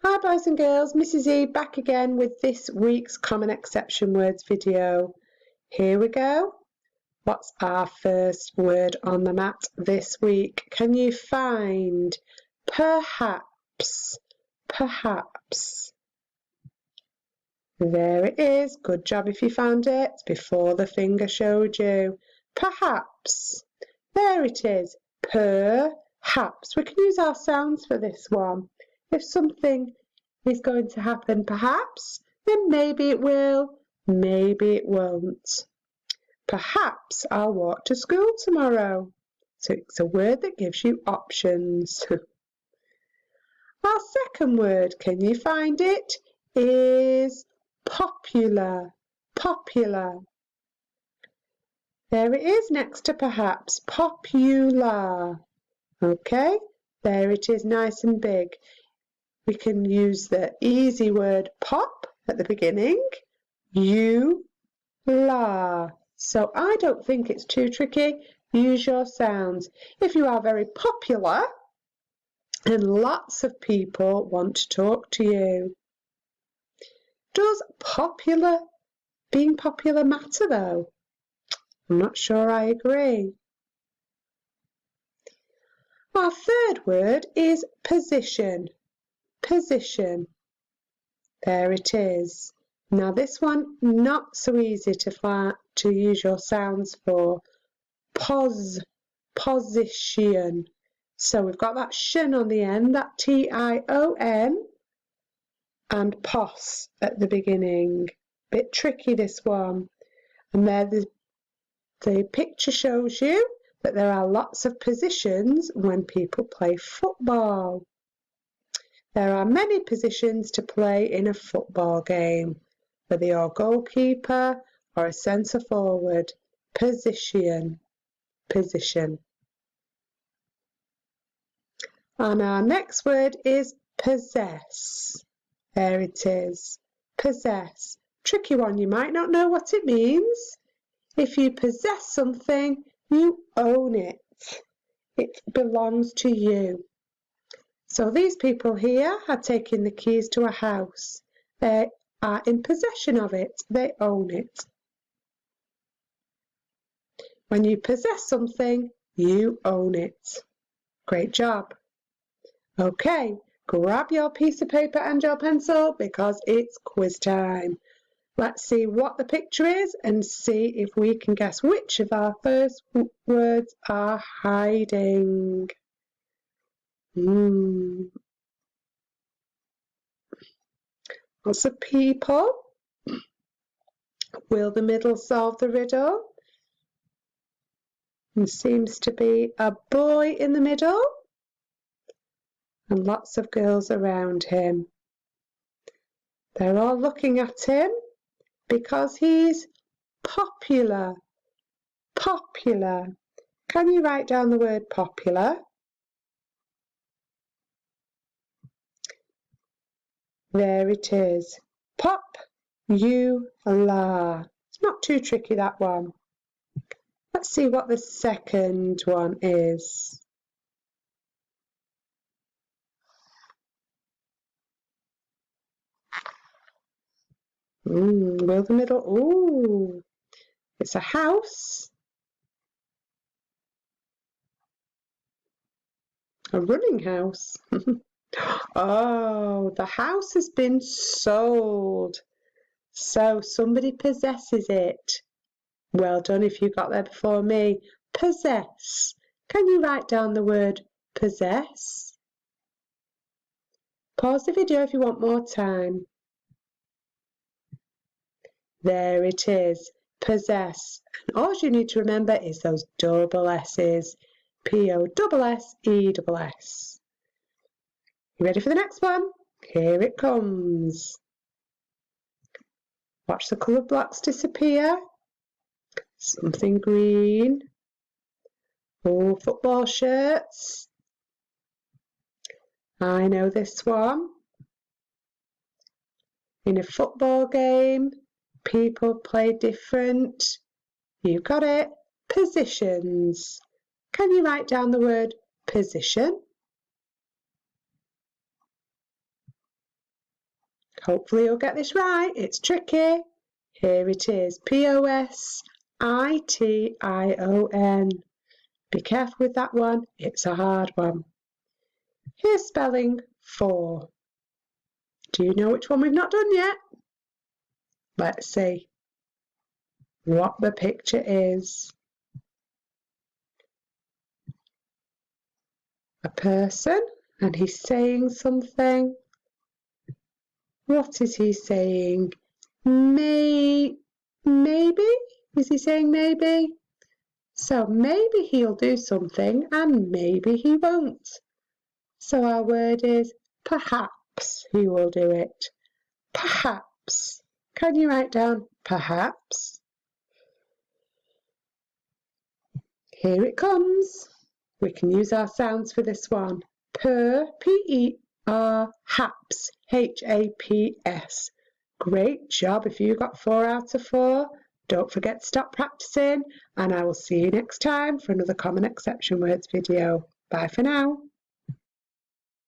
Hi boys and girls, Mrs. E back again with this week's Common Exception Words video. Here we go. What's our first word on the mat this week? Can you find perhaps? Perhaps. There it is. Good job if you found it before the finger showed you. Perhaps. There it is. Perhaps. We can use our sounds for this one. If something is going to happen perhaps, then maybe it will, maybe it won't. Perhaps I'll walk to school tomorrow. So it's a word that gives you options. Our second word, can you find it, is popular. Popular. There it is next to perhaps. Popular. Okay, there it is nice and big. We can use the easy word pop at the beginning. You, la. So I don't think it's too tricky. Use your sounds. If you are very popular and lots of people want to talk to you. Does being popular matter though? I'm not sure I agree. Our third word is position. Position. There it is. Now this one, not so easy to use your sounds for. Position. So we've got that shin on the end, that T-I-O-N, and pos at the beginning. Bit tricky this one. And there the picture shows you that there are lots of positions when people play football. There are many positions to play in a football game, whether you're a goalkeeper or a centre forward. Position. Position. And our next word is possess. There it is. Possess. Tricky one, you might not know what it means. If you possess something, you own it. It belongs to you. So these people here are taking the keys to a house. They are in possession of it. They own it. When you possess something, you own it. Great job. Okay, grab your piece of paper and your pencil because it's quiz time. Let's see what the picture is and see if we can guess which of our first words are hiding. Lots of people. Will the middle solve the riddle? There seems to be a boy in the middle and lots of girls around him. They're all looking at him because he's popular. Popular. Can you write down the word popular? There it is. Pop-u-la. It's not too tricky, that one. Let's see what the second one is. Will the middle? Ooh, it's a house. A running house. Oh, the house has been sold. So somebody possesses it. Well done if you got there before me. Possess. Can you write down the word possess? Pause the video if you want more time. There it is. Possess. And all you need to remember is those double S's. P-O-S-S-E-S-S. You ready for the next one? Here it comes. Watch the coloured blocks disappear. Something green. Oh, football shirts. I know this one. In a football game, people play different. You got it. Positions. Can you write down the word position? Hopefully you'll get this right. It's tricky. Here it is. P-O-S-I-T-I-O-N. Be careful with that one. It's a hard one. Here's spelling 4. Do you know which one we've not done yet? Let's see what the picture is. A person, and he's saying something. What is he saying? Maybe? Is he saying maybe? So maybe he'll do something and maybe he won't. So our word is perhaps he will do it. Perhaps. Can you write down perhaps? Here it comes. We can use our sounds for this one. P-E-R, haps, H-A-P-S. Great job if you got 4 out of 4. Don't forget to stop practicing, and I will see you next time for another Common Exception Words video. Bye for now.